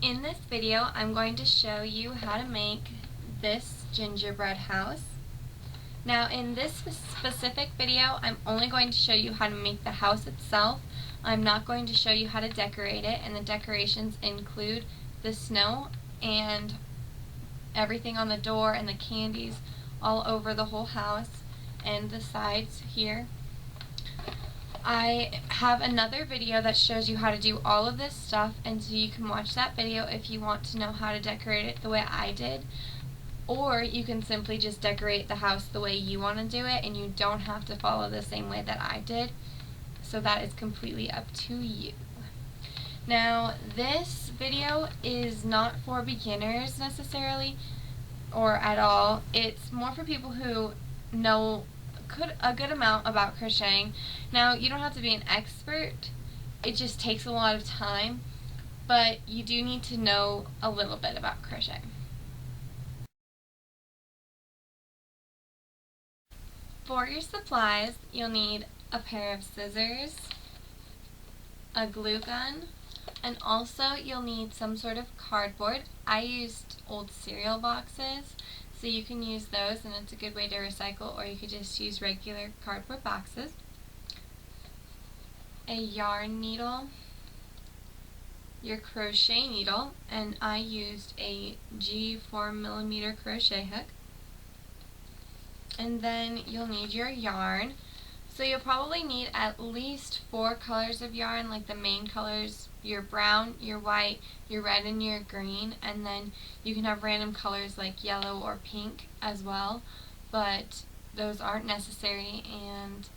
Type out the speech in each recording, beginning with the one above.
In this video, I'm going to show you how to make this gingerbread house. Now, in this specific video, I'm only going to show you how to make the house itself. I'm not going to show you how to decorate it, and the decorations include the snow and everything on the door and the candies all over the whole house and the sides here. I have another video that shows you how to do all of this stuff, and so you can watch that video if you want to know how to decorate it the way I did, or you can simply just decorate the house the way you want to do it and you don't have to follow the same way that I did, so that is completely up to you. Now, this video is not for beginners necessarily or at all. It's more for people who know a good amount about crocheting. Now, you don't have to be an expert, it just takes a lot of time, but you do need to know a little bit about crocheting. For your supplies, you'll need a pair of scissors, a glue gun, and also you'll need some sort of cardboard. I used old cereal boxes, so you can use those and it's a good way to recycle, or you could just use regular cardboard boxes. A yarn needle, your crochet needle, and I used a G 4mm crochet hook. And then you'll need your yarn. So you'll probably need at least 4 colors of yarn, like the main colors, your brown, your white, your red, and your green, and then you can have random colors like yellow or pink as well, but those aren't necessary and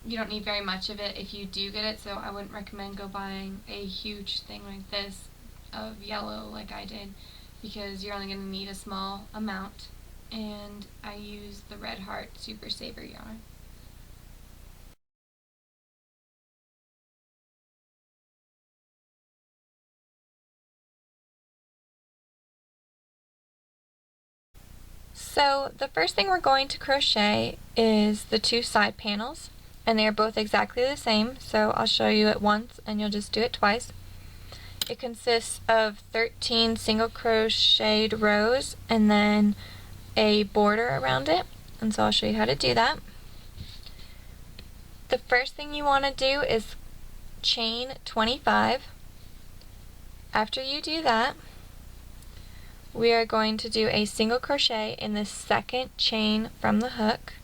you don't need very much of it if you do get it, so I wouldn't recommend go buying a huge thing like this of yellow like I did, because you're only going to need a small amount. And I used the Red Heart Super Saver yarn. So the first thing we're going to crochet is the 2 side panels, and they are both exactly the same, so I'll show you it once and you'll just do it twice. It consists of 13 single crocheted rows and then a border around it, and so I'll show you how to do that. The first thing you want to do is chain 25. After you do that, we are going to do a single crochet in the second chain from the hook,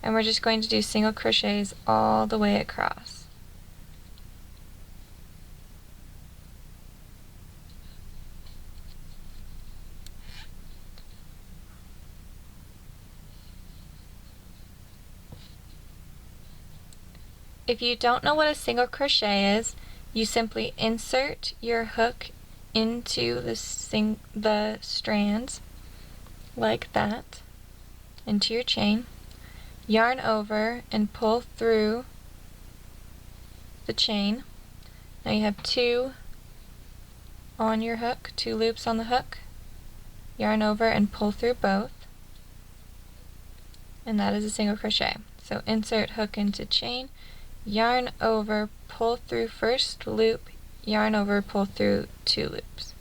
and we're just going to do single crochets all the way across. If you don't know what a single crochet is, you simply insert your hook into the strands like that into your chain, yarn over and pull through the chain. Now you have 2 on your hook, 2 loops on the hook, yarn over and pull through both, and that is a single crochet. So insert hook into chain, yarn over, pull through first loop, yarn over, pull through 2 loops.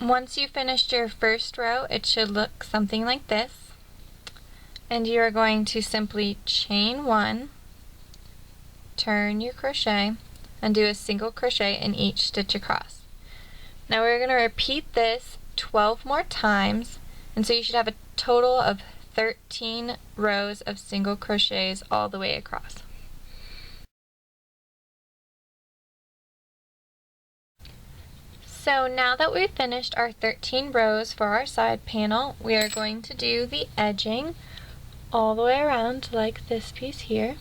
Once you've finished your first row, it should look something like this, and you are going to simply chain 1, turn your crochet, and do a single crochet in each stitch across. Now we're going to repeat this 12 more times, and so you should have a total of 13 rows of single crochets all the way across. So now that we've finished our 13 rows for our side panel, we are going to do the edging all the way around like this piece here.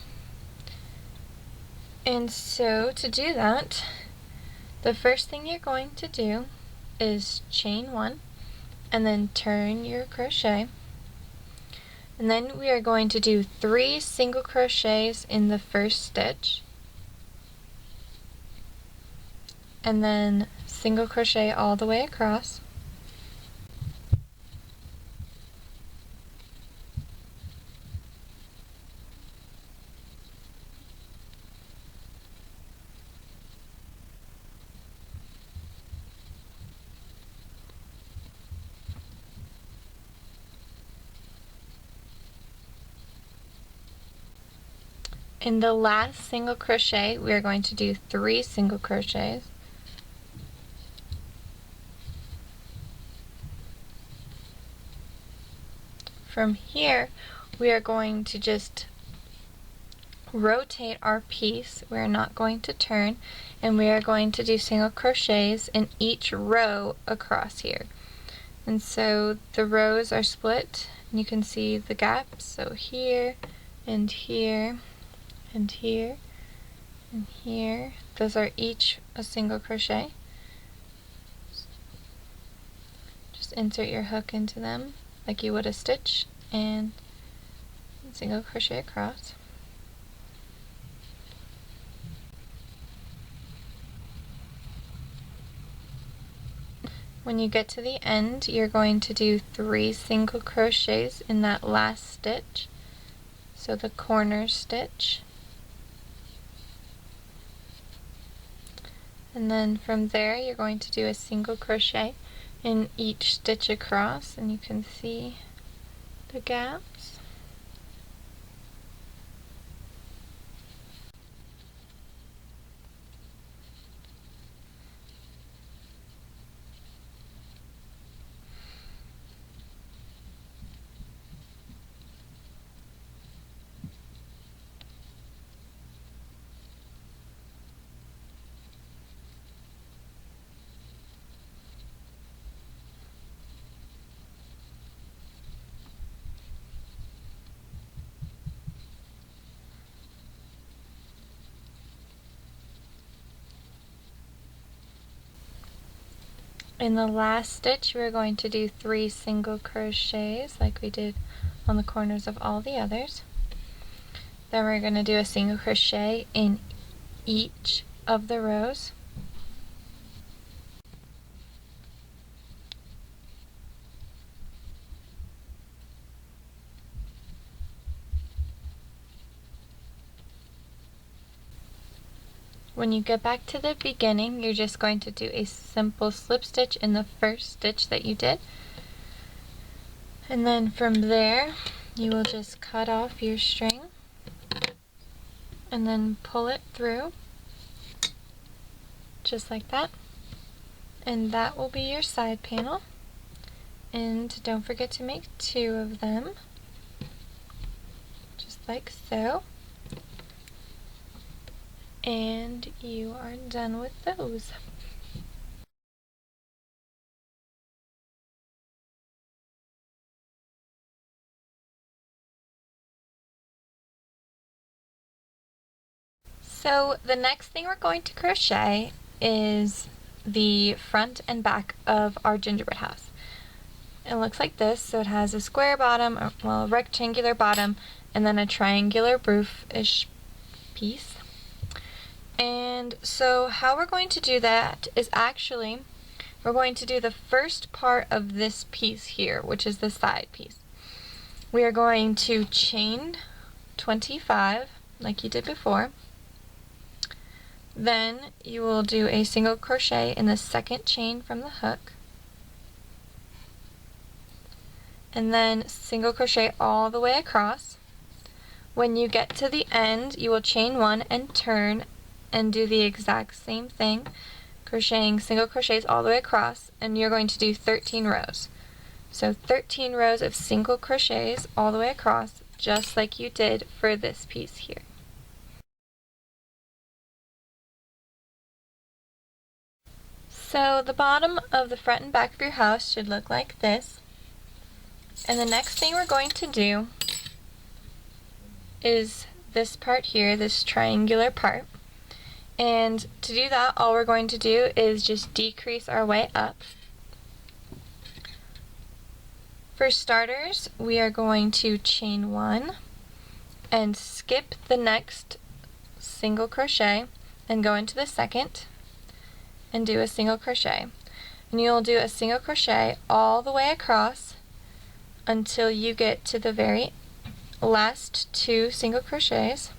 And so to do that, the first thing you're going to do is chain 1 and then turn your crochet. And then we are going to do 3 single crochets in the first stitch. And then single crochet all the way across. In the last single crochet, we are going to do 3 single crochets. From here, we are going to just rotate our piece. We are not going to turn, and we are going to do single crochets in each row across here. And so the rows are split, and you can see the gaps. So here, and here, and here, and here. Those are each a single crochet. Just insert your hook into them like you would a stitch, and single crochet across. When you get to the end, you're going to do 3 single crochets in that last stitch, so the corner stitch. And then from there, you're going to do a single crochet in each stitch across, and you can see the gaps. In the last stitch, we're going to do 3 single crochets like we did on the corners of all the others. Then we're going to do a single crochet in each of the rows. When you get back to the beginning, you're just going to do a simple slip stitch in the first stitch that you did. And then from there, you will just cut off your string and then pull it through, just like that. And that will be your side panel. And don't forget to make 2 of them, just like so. And you are done with those. So the next thing we're going to crochet is the front and back of our gingerbread house. It looks like this, so it has a square bottom, well, a rectangular bottom, and then a triangular roof-ish piece. And so how we're going to do that is actually, we're going to do the first part of this piece here, which is the side piece. We are going to chain 25, like you did before. Then you will do a single crochet in the second chain from the hook. And then single crochet all the way across. When you get to the end, you will chain 1 and turn and do the exact same thing. crocheting single crochets all the way across, and you're going to do 13 rows. So 13 rows of single crochets all the way across, just like you did for this piece here. So the bottom of the front and back of your house should look like this. And the next thing we're going to do is this part here, this triangular part. And to do that, all we're going to do is just decrease our way up. For starters, we are going to chain 1 and skip the next single crochet and go into the second and do a single crochet. And you'll do a single crochet all the way across until you get to the very last 2 single crochets.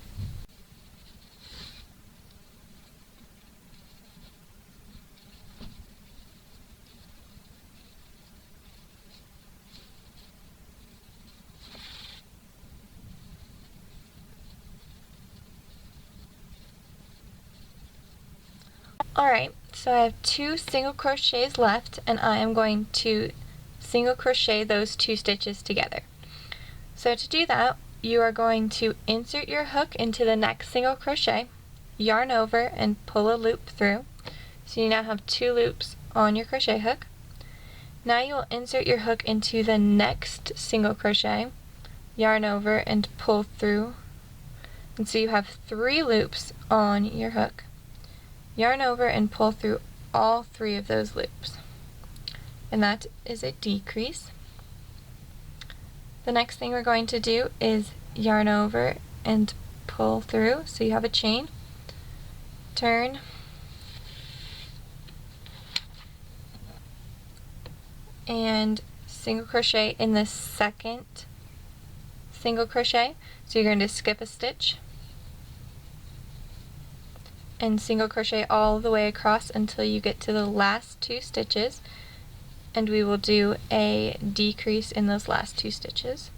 Alright, so I have 2 single crochets left, and I am going to single crochet those 2 stitches together. So to do that, you are going to insert your hook into the next single crochet, yarn over, and pull a loop through. So you now have 2 loops on your crochet hook. Now you will insert your hook into the next single crochet, yarn over, and pull through. And so you have 3 loops on your hook. Yarn over and pull through all 3 of those loops. And that is a decrease. The next thing we're going to do is yarn over and pull through, so you have a chain, turn, and single crochet in the second single crochet. So you're going to skip a stitch and single crochet all the way across until you get to the last 2 stitches, and we will do a decrease in those last 2 stitches.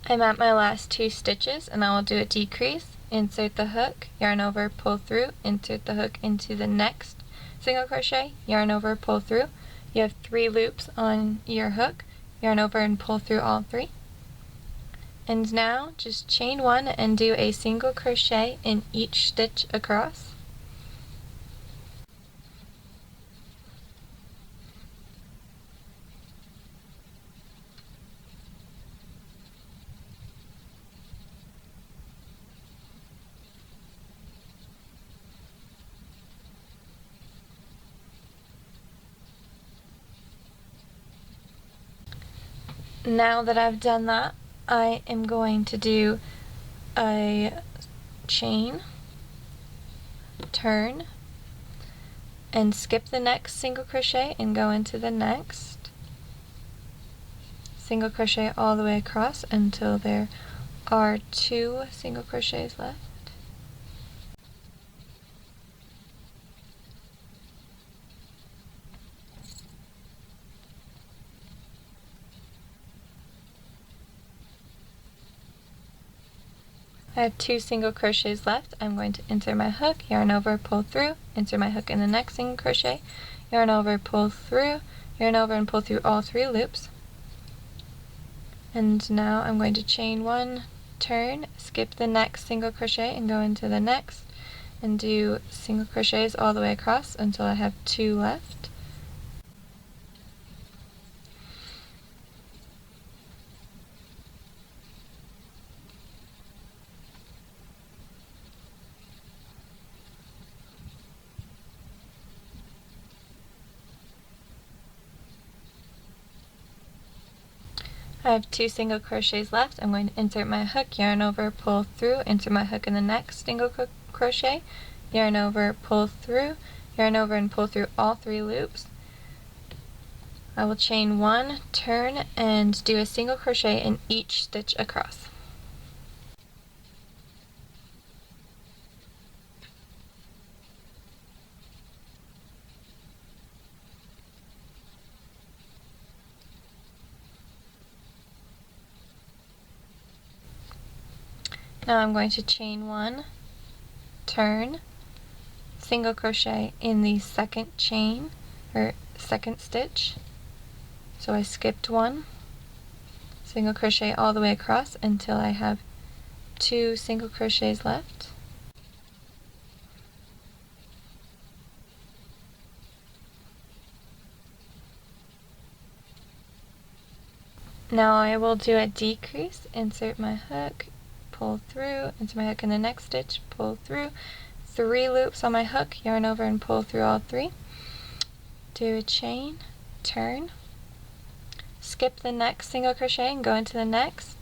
I'm at my last 2 stitches, and I will do a decrease, insert the hook, yarn over, pull through, insert the hook into the next single crochet, yarn over, pull through. You have 3 loops on your hook, yarn over and pull through all 3. And now just chain 1 and do a single crochet in each stitch across. Now that I've done that, I am going to do a chain, turn, and skip the next single crochet and go into the next. Single crochet all the way across until there are 2 single crochets left. I have 2 single crochets left. I'm going to insert my hook, yarn over, pull through, insert my hook in the next single crochet, yarn over, pull through, yarn over and pull through all 3 loops. And now I'm going to chain 1, turn, skip the next single crochet and go into the next, and do single crochets all the way across until I have 2 left. I have 2 single crochets left. I'm going to insert my hook, yarn over, pull through, insert my hook in the next single crochet, yarn over, pull through, yarn over and pull through all 3 loops. I will chain 1, turn, and do a single crochet in each stitch across. Now I'm going to chain 1, turn, single crochet in the second chain or second stitch. So I skipped 1, single crochet all the way across until I have 2 single crochets left. Now I will do a decrease, insert my hook, pull through, insert my hook in the next stitch, pull through, 3 loops on my hook, yarn over and pull through all 3. Do a chain, turn, skip the next single crochet and go into the next,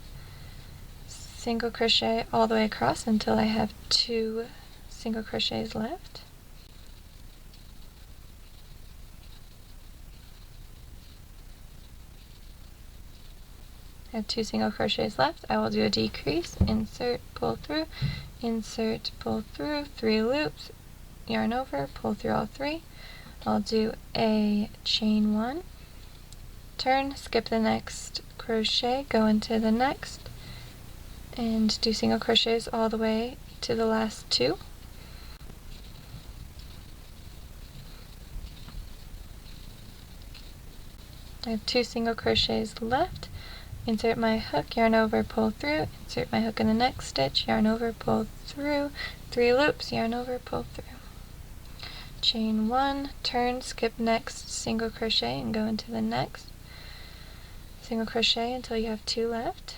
single crochet all the way across until I have 2 single crochets left. I have 2 single crochets left. I will do a decrease, insert, pull through, 3 loops, yarn over, pull through all 3. I'll do a chain 1, turn, skip the next crochet, go into the next, and do single crochets all the way to the last 2. I have 2 single crochets left. Insert my hook, yarn over, pull through, insert my hook in the next stitch, yarn over, pull through, 3 loops, yarn over, pull through. Chain 1, turn, skip next single crochet and go into the next. Single crochet until you have 2 left.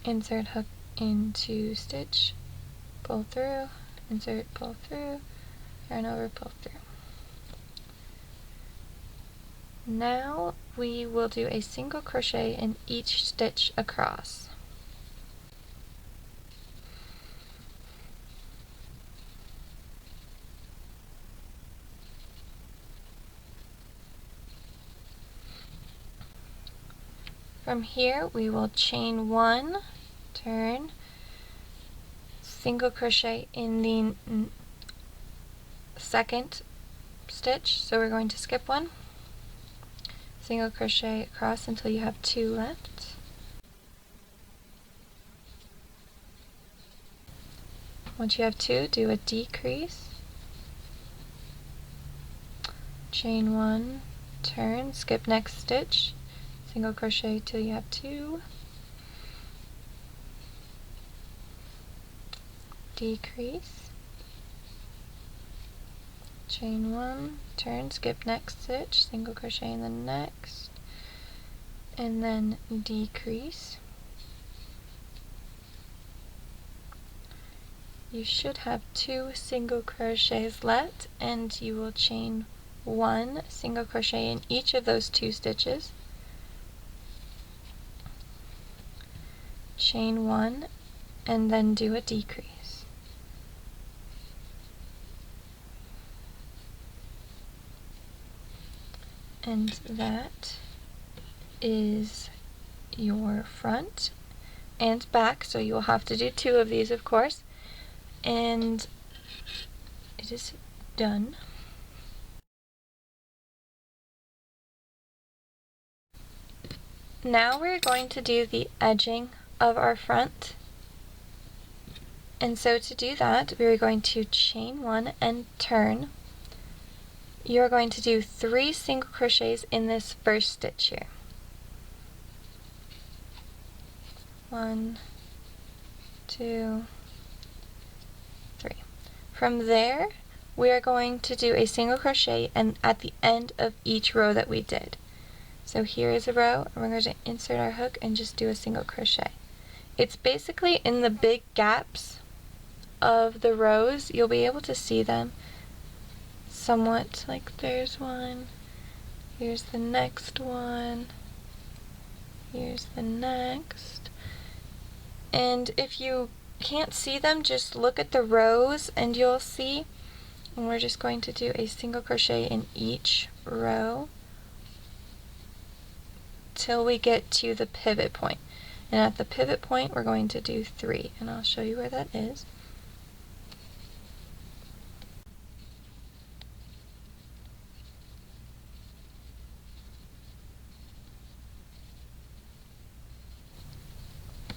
Insert hook into stitch, pull through, insert, pull through, yarn over, pull through. Now we will do a single crochet in each stitch across. From here we will chain 1, turn, single crochet in the second stitch, so we're going to skip 1, single crochet across until you have 2 left. Once you have 2, do a decrease, chain 1, turn, skip next stitch, single crochet till you have 2, decrease, chain 1, turn, skip next stitch, single crochet in the next, and then decrease. You should have 2 single crochets left, and you will chain 1 single crochet in each of those 2 stitches, chain 1, and then do a decrease. And that is your front and back, so you will have to do 2 of these, of course, and it is done. Now we're going to do the edging of our front, and so to do that we're going to chain 1 and turn. You're going to do 3 single crochets in this first stitch here. 1, 2, 3. From there we are going to do a single crochet and at the end of each row that we did. So here is a row, and we're going to insert our hook and just do a single crochet. It's basically in the big gaps of the rows. You'll be able to see them somewhat, like there's one, here's the next one, here's the next, and if you can't see them, just look at the rows and you'll see. And we're just going to do a single crochet in each row till we get to the pivot point, and at the pivot point we're going to do 3, and I'll show you where that is.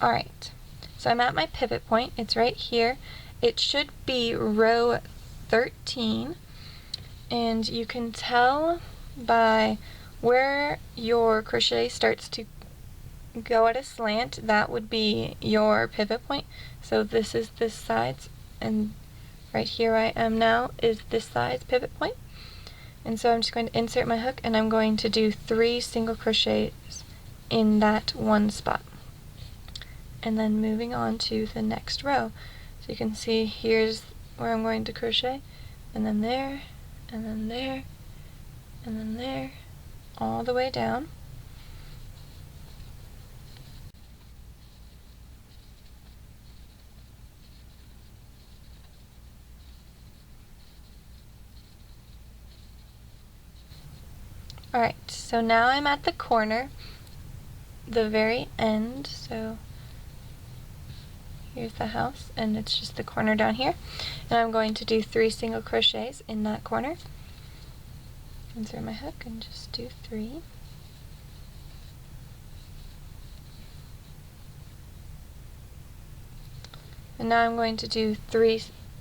Alright, so I'm at my pivot point. It's right here. It should be row 13, and you can tell by where your crochet starts to go at a slant, that would be your pivot point. So this is this side's, and right here I am now is this side's pivot point. And so I'm just going to insert my hook, and I'm going to do 3 single crochets in that one spot. And then moving on to the next row. So you can see here's where I'm going to crochet, and then there, and then there, and then there, all the way down. Alright, so now I'm at the corner, the very end, so here's the house, and it's just the corner down here. And I'm going to do 3 single crochets in that corner. Insert my hook and just do 3. And now I'm going to do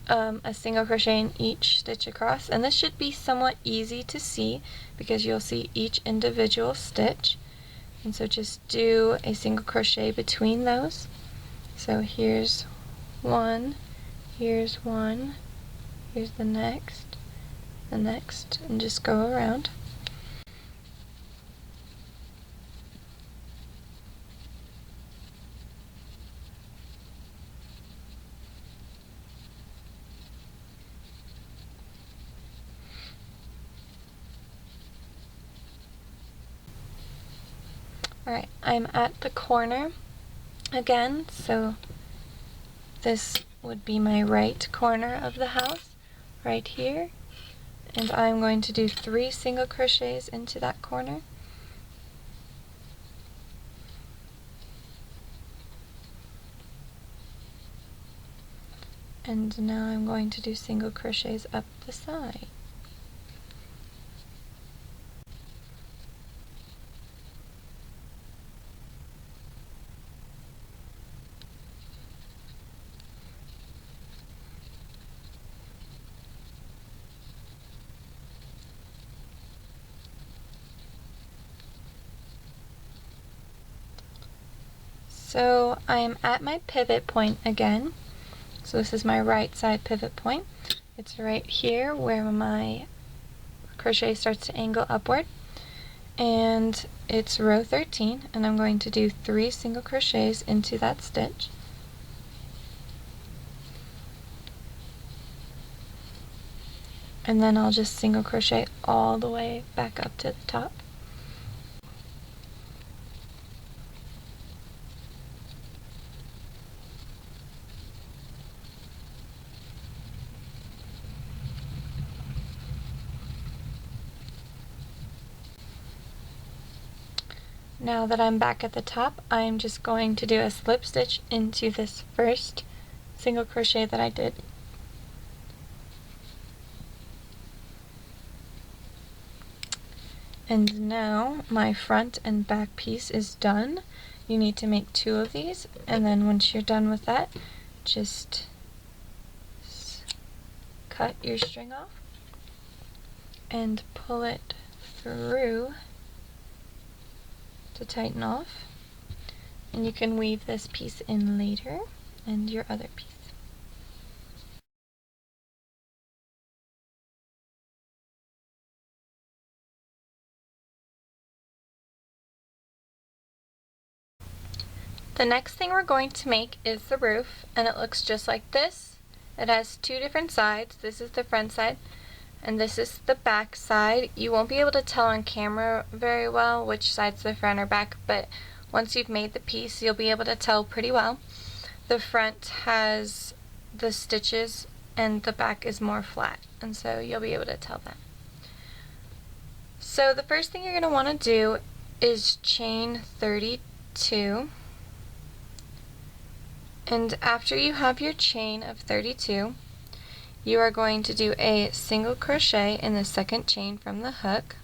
a single crochet in each stitch across, and this should be somewhat easy to see because you'll see each individual stitch. And so just do a single crochet between those. So here's one, here's one, here's the next, and just go around. Alright, I'm at the corner again, so this would be my right corner of the house, right here, and I'm going to do 3 single crochets into that corner. And now I'm going to do single crochets up the side. So I'm at my pivot point again. So this is my right side pivot point. It's right here where my crochet starts to angle upward. And it's row 13, and I'm going to do 3 single crochets into that stitch. And then I'll just single crochet all the way back up to the top. Now that I'm back at the top, I'm just going to do a slip stitch into this first single crochet that I did. And now my front and back piece is done. You need to make 2 of these, and then once you're done with that, just cut your string off and pull it through to tighten off, and you can weave this piece in later and your other piece. The next thing we're going to make is the roof, and it looks just like this. It has 2 different sides. This is the front side and this is the back side. You won't be able to tell on camera very well which side's the front or back, but once you've made the piece you'll be able to tell pretty well. The front has the stitches and the back is more flat, and so you'll be able to tell that. So the first thing you're going to want to do is chain 32, and after you have your chain of 32 you are going to do a single crochet in the second chain from the hook,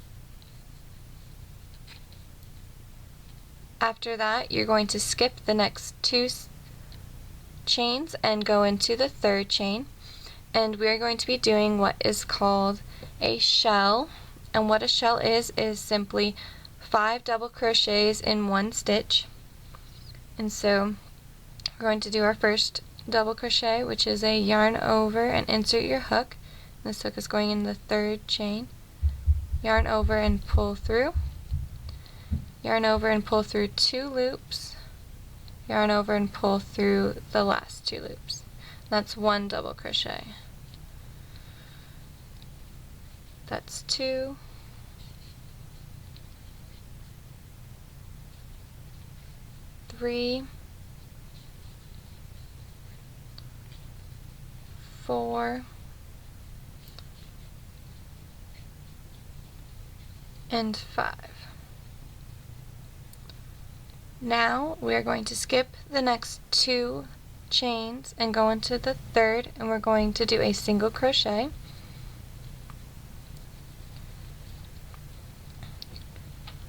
After that, you're going to skip the next 2 chains and go into the 3rd chain, and we're going to be doing what is called a shell. And what a shell is simply 5 double crochets in 1 stitch. And so we're going to do our first double crochet, which is a yarn over and insert your hook. This hook is going in the 3rd chain. Yarn over and pull through. Yarn over and pull through 2 loops. Yarn over and pull through the last 2 loops. That's 1 double crochet. That's 2. 3, 4, and 5. Now we are going to skip the next 2 chains and go into the 3rd, and we're going to do a single crochet.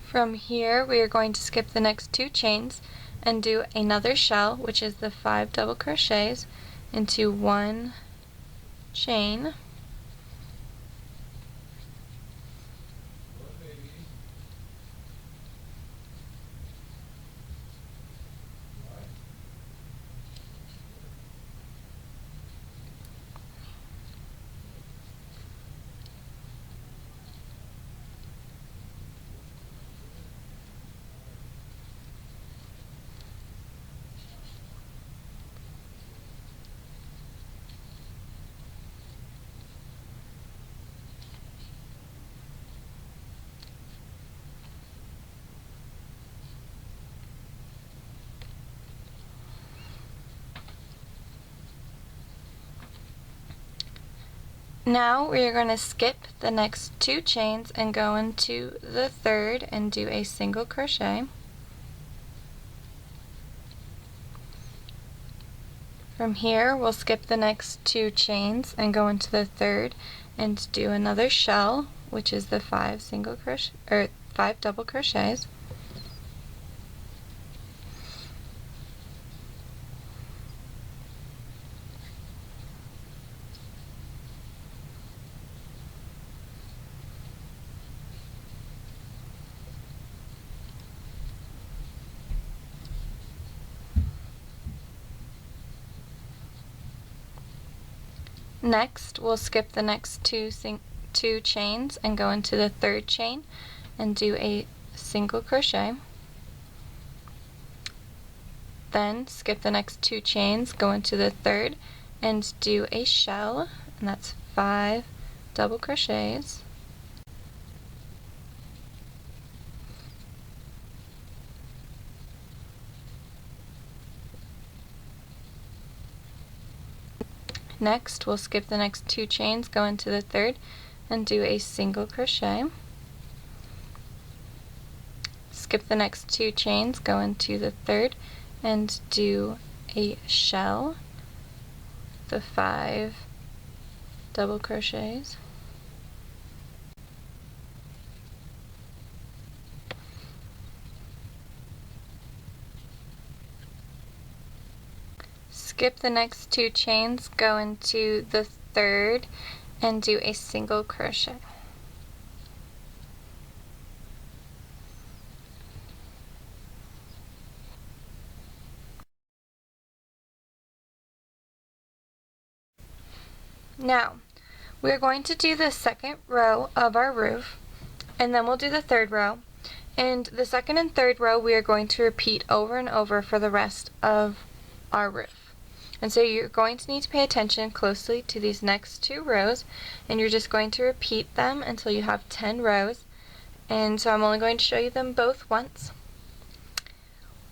From here we are going to skip the next 2 chains and do another shell, which is the 5 double crochets into 1 chain. Now we are going to skip the next 2 chains and go into the 3rd and do a single crochet. From here we'll skip the next 2 chains and go into the 3rd and do another shell, which is the 5 double crochets. Next, we'll skip the next 2 chains and go into the 3rd chain and do a single crochet. Then skip the next 2 chains, go into the 3rd and do a shell, and that's 5 double crochets. Next, we'll skip the next 2 chains, go into the 3rd, and do a single crochet. Skip the next 2 chains, go into the 3rd, and do a shell, the 5 double crochets. Skip the next 2 chains, go into the 3rd, and do a single crochet. Now, we're going to do the 2nd row of our roof, and then we'll do the 3rd row. And the 2nd and 3rd row we are going to repeat over and over for the rest of our roof. And so you're going to need to pay attention closely to these next 2 rows, and you're just going to repeat them until you have 10 rows. And so I'm only going to show you them both once.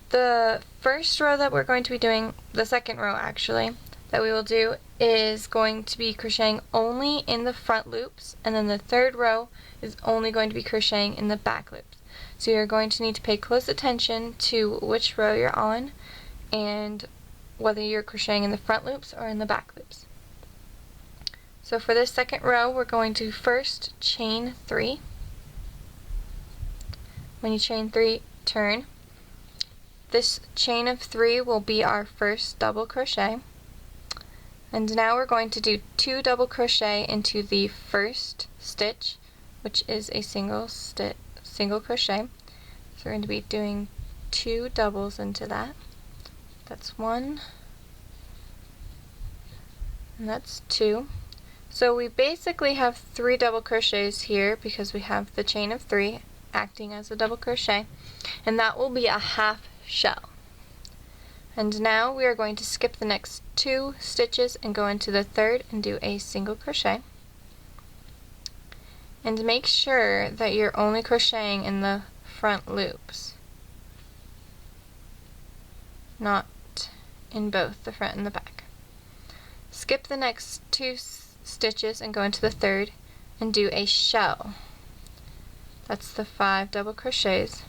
The first row that we're going to be doing, the 2nd row actually, that we will do is going to be crocheting only in the front loops, and then the 3rd row is only going to be crocheting in the back loops. So you're going to need to pay close attention to which row you're on and whether you're crocheting in the front loops or in the back loops. So for this 2nd row, we're going to first chain 3. When you chain 3, turn, This chain of 3 will be our first double crochet. And now we're going to do 2 double crochet into the first stitch, which is a single crochet. So we're going to be doing 2 doubles into that. That's 1, and that's 2. So we basically have 3 double crochets here because we have the chain of 3 acting as a double crochet, and that will be a half shell. And now we are going to skip the next 2 stitches and go into the third and do a single crochet. And make sure that you're only crocheting in the front loops, not in both the front and the back. Skip the next 2 stitches and go into the third and do a shell. That's the 5 double crochets,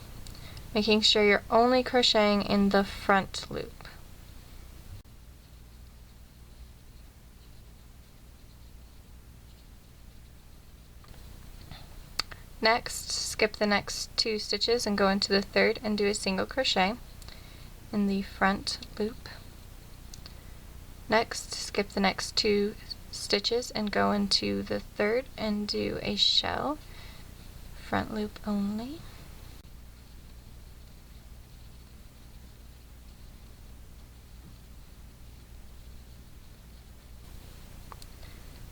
making sure you're only crocheting in the front loop. Next, skip the next 2 stitches and go into the third and do a single crochet in the front loop. Next, skip the next 2 stitches and go into the third and do a shell, front loop only.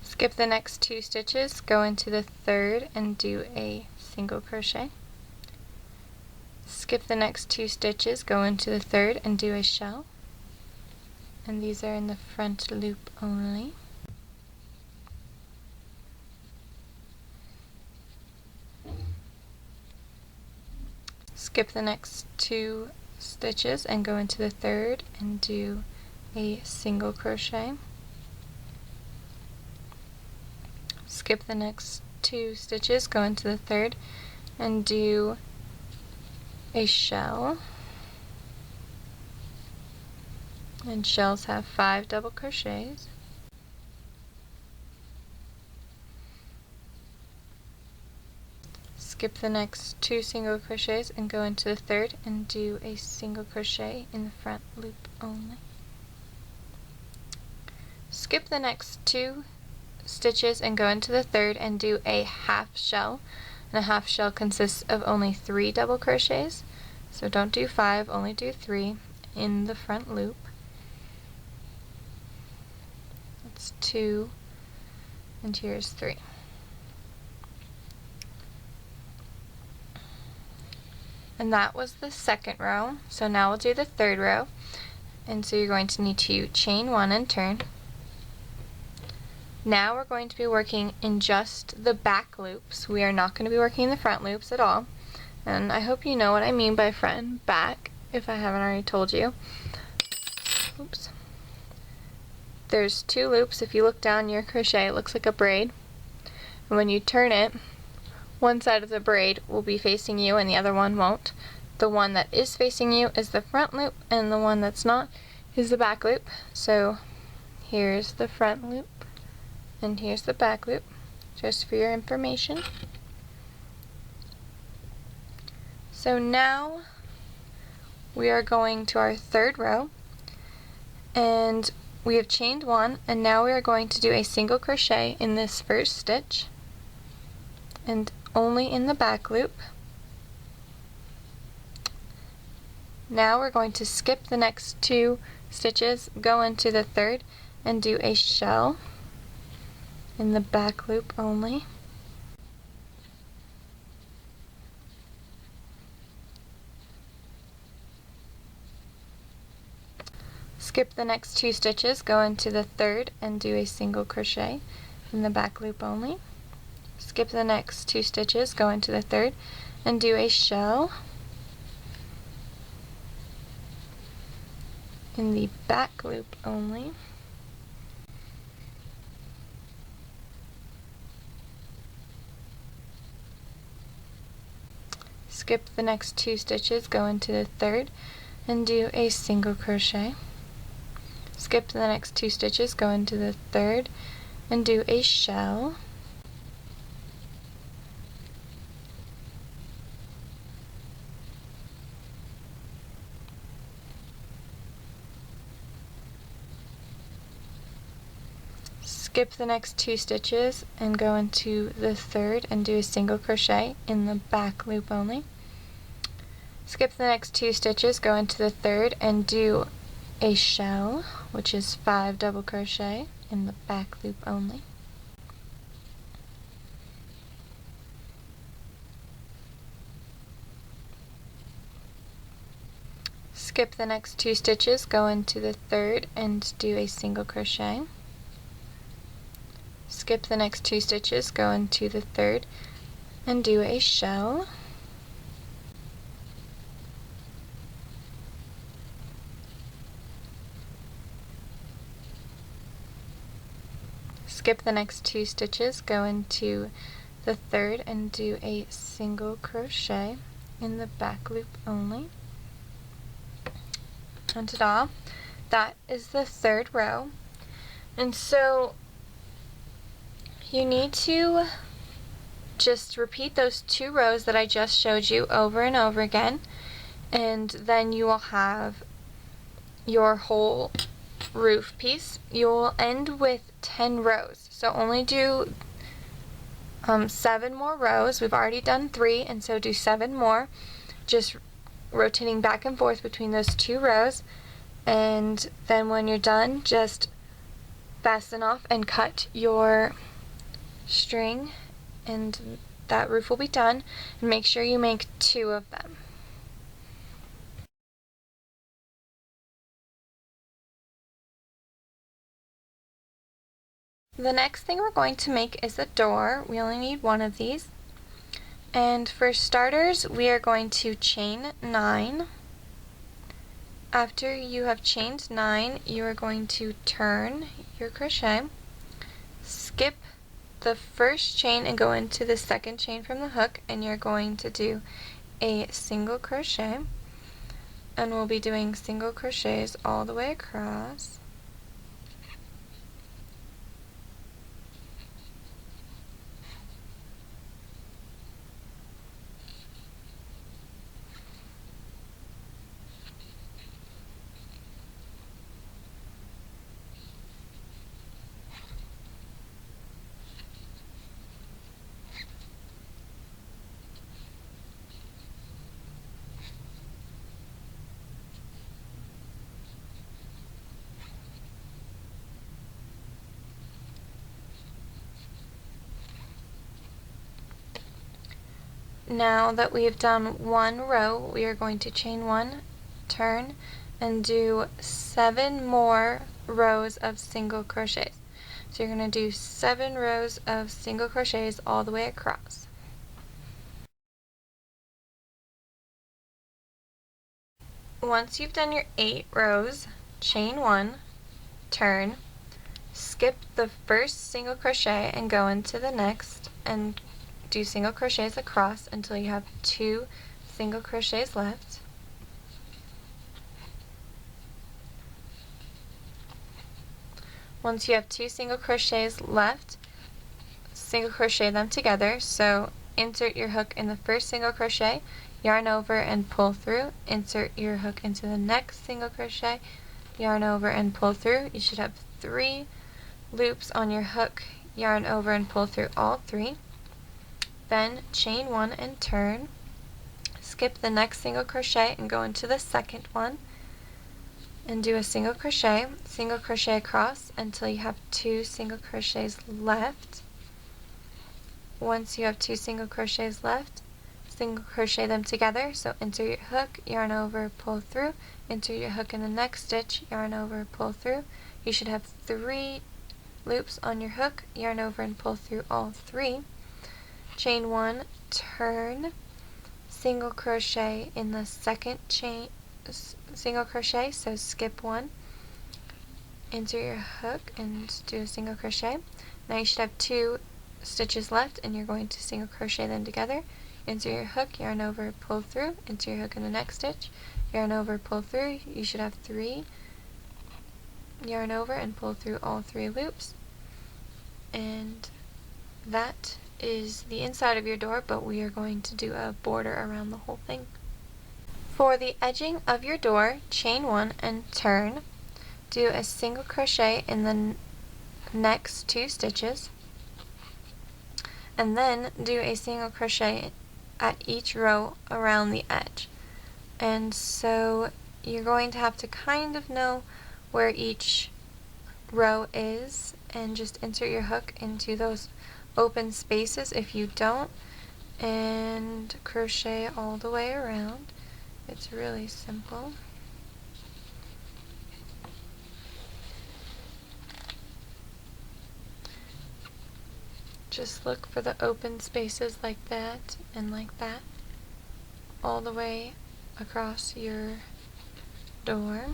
Skip the next 2 stitches, go into the third and do a single crochet. Skip the next 2 stitches, go into the third and do a shell. And these are in the front loop only. Skip the next 2 stitches and go into the third and do a single crochet. Skip the next 2 stitches, go into the third and do a shell. And shells have 5 double crochets. Skip the next 2 single crochets and go into the third and do a single crochet in the front loop only. Skip the next 2 stitches and go into the third and do a half shell. And a half shell consists of only 3 double crochets, so don't do 5, only do 3 in the front loop. That's 2, and here's 3. And that was the second row. So now we'll do the third row. And so you're going to need to chain 1 and turn. Now we're going to be working in just the back loops. We are not going to be working in the front loops at all. And I hope you know what I mean by front and back, if I haven't already told you. Oops. There's 2 loops. If you look down your crochet, it looks like a braid. And when you turn it, one side of the braid will be facing you and the other one won't. The one that is facing you is the front loop, and the one that's not is the back loop. So here's the front loop and here's the back loop, just for your information. So now we are going to our third row, and we have chained 1, and now we are going to do a single crochet in this first stitch and only in the back loop. Now we're going to skip the next 2 stitches, go into the third and do a shell in the back loop only. Skip the next 2 stitches, go into the third and do a single crochet in the back loop only. Skip the next 2 stitches, go into the third and do a shell in the back loop only. Skip the next 2 stitches, go into the third and do a single crochet. Skip the next 2 stitches, go into the third and do a shell. skip the next 2 stitches and go into the third and do a single crochet in the back loop only. Skip the next 2 stitches, go into the third and do a shell, which is 5 double crochet in the back loop only. Skip the next 2 stitches, go into the third and do a single crochet. Skip the next 2 stitches, go into the third and do a shell. Skip the next 2 stitches, go into the third and do a single crochet in the back loop only. And ta-da! That is the third row. And so you need to just repeat those 2 rows that I just showed you over and over again, and then you will have your whole roof piece. You'll end with 10 rows, so only do 7 more rows. We've already done 3, and so do 7 more, just rotating back and forth between those 2 rows, and then when you're done, just fasten off and cut your string, and that roof will be done. And make sure you make 2 of them. The next thing we're going to make is a door. We only need 1 of these. And for starters, we are going to chain 9. After you have chained 9, you are going to turn your crochet, skip the first chain and go into the second chain from the hook, and you're going to do a single crochet, and we'll be doing single crochets all the way across. Now that we have done 1 row, we are going to chain 1, turn, and do 7 more rows of single crochets. So you're going to do 7 rows of single crochets all the way across. Once you've done your 8 rows, chain 1, turn, skip the first single crochet and go into the next and do single crochets across until you have 2 single crochets left. Once you have 2 single crochets left, single crochet them together. So insert your hook in the first single crochet, yarn over and pull through, insert your hook into the next single crochet, yarn over and pull through. You should have 3 loops on your hook, yarn over and pull through all 3. Then chain 1 and turn, skip the next single crochet and go into the second one and do a single crochet across until you have 2 single crochets left. Once you have 2 single crochets left, single crochet them together. So insert your hook, yarn over, pull through, insert your hook in the next stitch, yarn over, pull through. You should have 3 loops on your hook, yarn over and pull through all 3. Chain 1, turn, single crochet in the second chain, single crochet, so skip 1, insert your hook and do a single crochet. Now you should have 2 stitches left, and you're going to single crochet them together. Insert your hook, yarn over, pull through, insert your hook in the next stitch, yarn over, pull through. You should have 3, yarn over and pull through all 3 loops. And that is the inside of your door, but we are going to do a border around the whole thing. For the edging of your door, chain 1 and turn, do a single crochet in the next 2 stitches, and then do a single crochet at each row around the edge. And so you're going to have to kind of know where each row is and just insert your hook into those open spaces if you don't, and crochet all the way around. It's really simple. Just look for the open spaces like that and like that all the way across your door.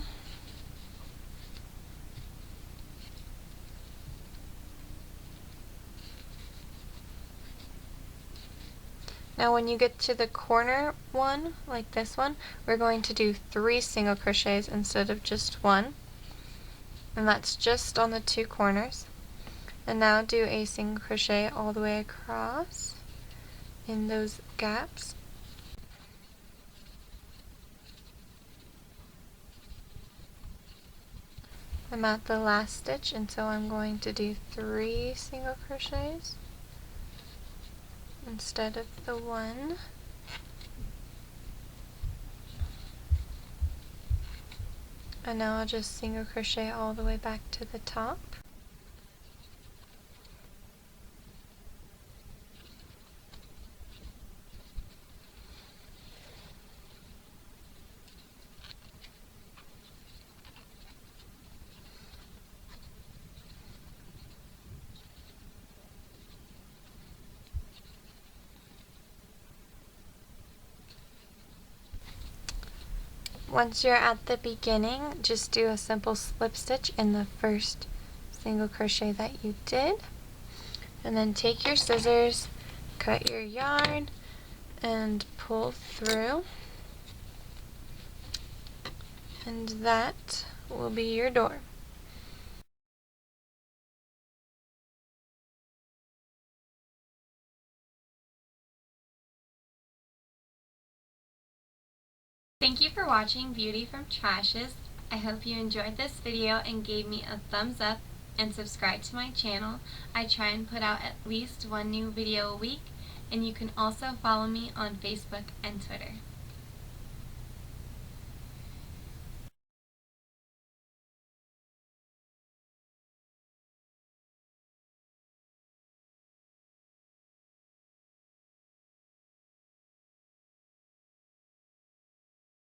Now when you get to the corner one, like this one, we're going to do 3 single crochets instead of just 1. And that's just on the 2 corners. And now do a single crochet all the way across in those gaps. I'm at the last stitch, and so I'm going to do 3 single crochets instead of the 1. And now I'll just single crochet all the way back to the top. Once you're at the beginning, just do a simple slip stitch in the first single crochet that you did, and then take your scissors, cut your yarn, and pull through, and that will be your door. Thank you for watching Beauty from Trashes. I hope you enjoyed this video and gave me a thumbs up and subscribe to my channel. I try and put out at least 1 new video a week, and you can also follow me on Facebook and Twitter.